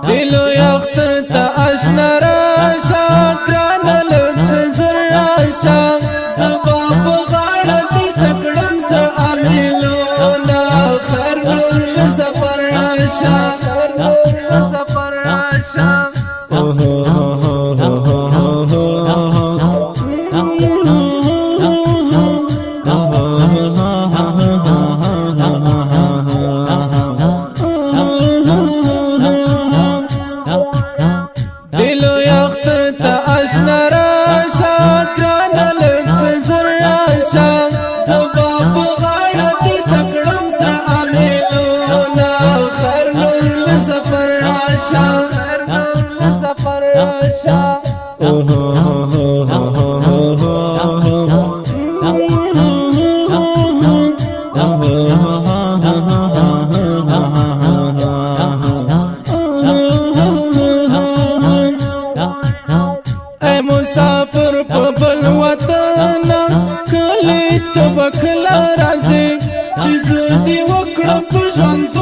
دلو یختر تا اشنا راشا گرانا لفت زر راشا زبا بغاڑا دی تکڑم زر عمیلونا خیر نور لزفر راشا خیر نور لزفر راشا دلو یختر تا اشنا راشا گرانا لفت زر راشا زبا بغاڑا دی تکڑم زر عمیلونا خیر نور لزفر راشا خیر نور لزفر راشا اے مسافر په بل وطن کلی تبکل رازي چې زدي وکړم په ژوند